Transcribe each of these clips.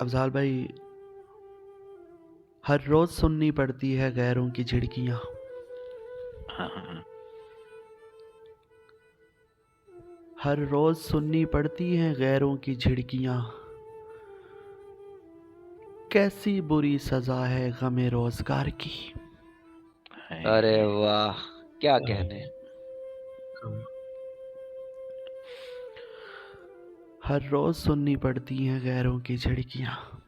अफजाल भाई, हर रोज सुननी पड़ती है गैरों की झिड़कियां। हाँ हाँ। हर रोज सुननी पड़ती हैं गैरों की झिड़कियां। कैसी बुरी सजा है गमे रोजगार की। अरे हाय। वाह, क्या कहने। हर रोज सुननी पड़ती हैं गैरों की झिड़कियां।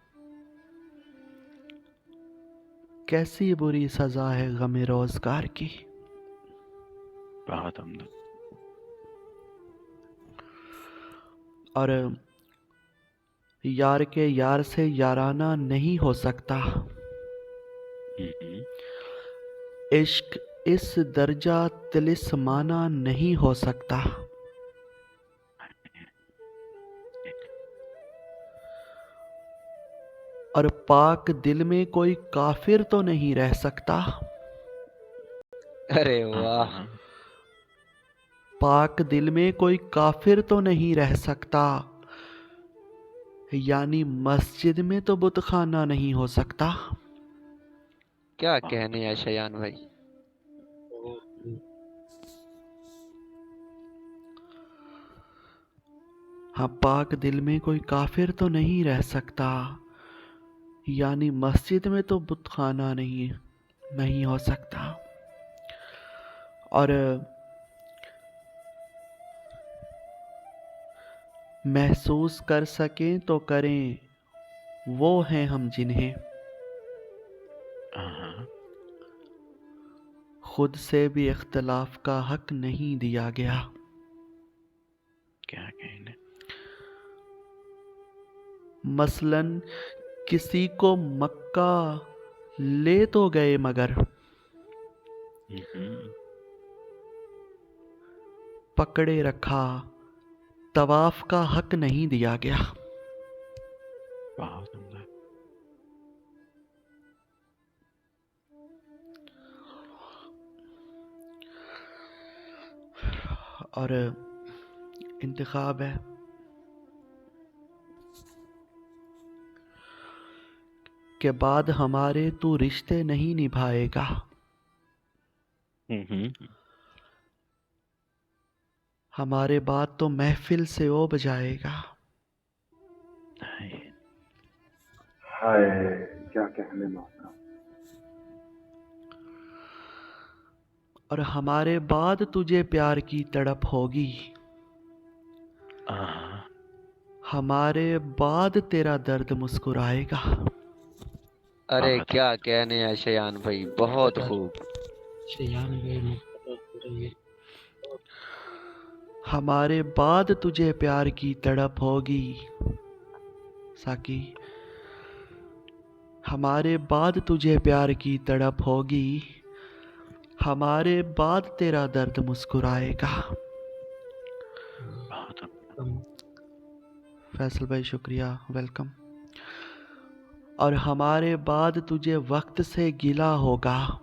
कैसी बुरी सजा है गमे रोजगार की। बहुत उम्दा। और यार के यार से याराना नहीं हो सकता। हम्म। इश्क इस दर्जा तिलिस्माना नहीं हो सकता। और पाक दिल में कोई काफिर तो नहीं रह सकता। अरे हाँ वाह। हाँ। पाक दिल में कोई काफिर तो नहीं रह सकता। यानी मस्जिद में तो बुतखाना नहीं हो सकता। क्या बहुत कहने हैं शयान भाई। हाँ, पाक दिल में कोई काफिर तो नहीं रह सकता। यानी मस्जिद में तो बुतखाना नहीं नहीं हो सकता। और महसूस कर सकें तो करें, वो हैं हम जिन्हें हाँ हाँ। खुद से भी इख्तलाफ का हक नहीं दिया गया। क्या कहने। मसलन किसी को मक्का ले तो गए मगर हम्म। पकड़े रखा, तवाफ का हक नहीं दिया गया। बहुत उम्दा। और इंतखाब है के बाद हमारे तू रिश्ते नहीं निभाएगा। हम्म। हमारे बाद तो महफिल से ओ बजाएगा। हाय। हाय, क्या कहने मौका। और हमारे बाद तुझे प्यार की तड़प होगी। हाँ। हमारे बाद तेरा दर्द मुस्कुराएगा। अरे बहुत क्या कहने हैं शयान भाई, बहुत खूब। हमारे बाद तुझे प्यार की तड़प होगी। साकी, हमारे बाद तुझे प्यार की तड़प होगी। हमारे बाद तेरा दर्द मुस्कुराएगा। बहुत उम्दा। फैसल भाई शुक्रिया, वेलकम। और हमारे बाद तुझे वक्त से गिला होगा।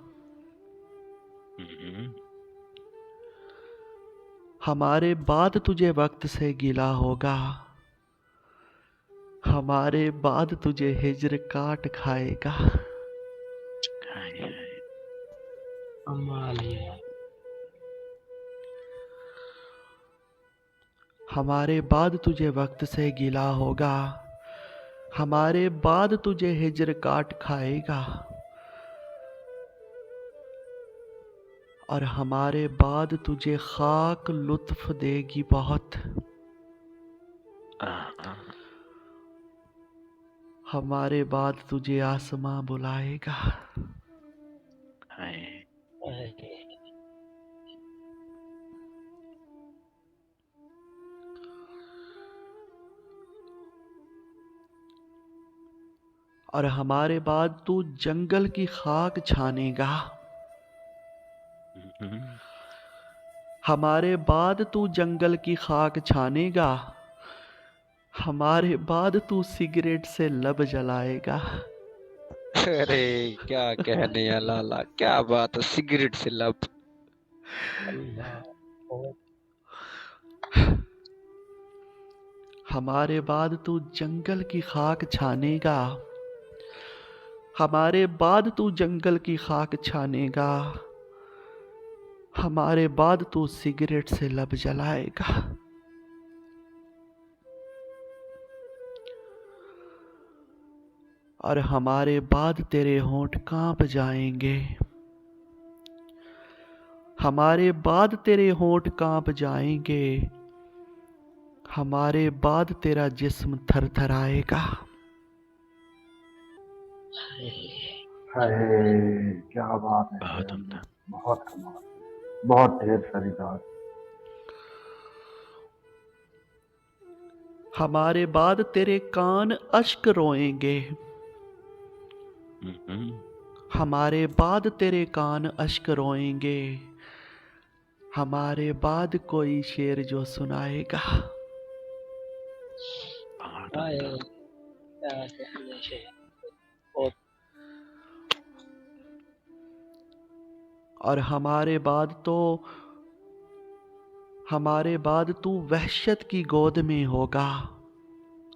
हम्म। हमारे बाद तुझे वक्त से गिला होगा। हमारे बाद तुझे हिज्र काट खाएगा। हाय हाय। हमारे बाद तुझे वक्त से गिला होगा। हमारे बाद तुझे हिज्र काट खाएगा। और हमारे बाद तुझे खाक लुत्फ देगी बहुत। हाँ। हमारे बाद तुझे आसमां बुलाएगा। हाय। और हमारे बाद तू जंगल की खाक छानेगा। हम्म। हमारे बाद तू जंगल की खाक छानेगा। हमारे बाद तू सिगरेट से लब जलाएगा। अरे क्या कहने हैं लाला, क्या बात है, सिगरेट से लब। हमारे बाद तू जंगल की खाक छानेगा, हमारे बाद तू जंगल की खाक छानेगा, हमारे बाद तू सिगरेट से लब जलाएगा। और हमारे बाद तेरे होंठ कांप जाएंगे, हमारे बाद तेरे होंठ कांप जाएंगे, हमारे बाद तेरा जिस्म थरथराएगा। हाय, क्या बात है बहुत शेर, उम्दा। बहुत कमाल, बहुत ढेर सारी बात। हमारे बाद तेरे कान अश्क रोएंगे, हमारे बाद तेरे कान अश्क रोएंगे, हमारे बाद कोई शेर जो सुनाएगा। बहुत हाय, उम्दा। क्या कहने शेर, बहुत और हमारे बाद तू वहशत की गोद में होगा।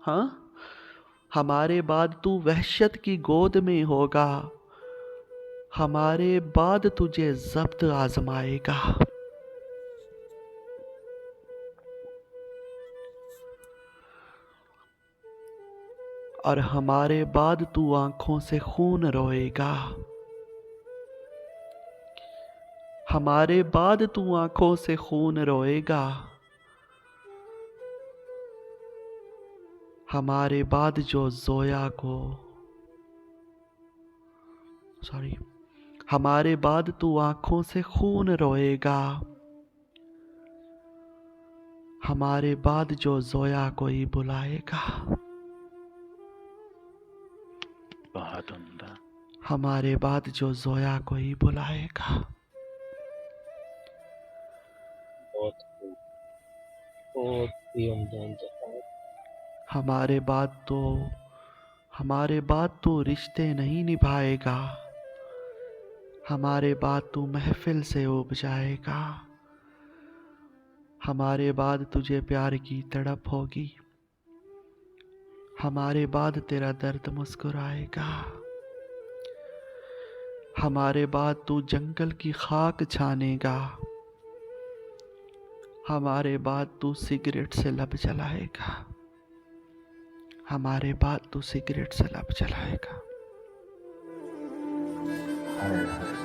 हाँ, हमारे बाद तू वहशत की गोद में होगा, हमारे बाद तुझे जब्त आजमाएगा। और हमारे बाद तू आंखों से खून रोएगा, हमारे बाद तू आंखों से खून रोएगा, हमारे बाद जो जोया को हमारे बाद तू आंखों से खून रोएगा, हमारे बाद जो जोया कोई बुलाएगा। बहुत उम्दा। हमारे बाद जो जोया कोई बुलाएगा। बहुत खूब, बहुत ही उम्दा इंतखाब। हमारे बाद तो रिश्ते नहीं निभाएगा, हमारे बाद तू महफिल से उब जाएगा, हमारे बाद तुझे प्यार की तड़प होगी, हमारे बाद तेरा दर्द मुस्कुराएगा, हमारे बाद तू जंगल की खाक छानेगा, हमारे बाद तू सिगरेट से लब जलाएगा, हमारे बाद तू सिगरेट से लब जलाएगा। हाय हाय।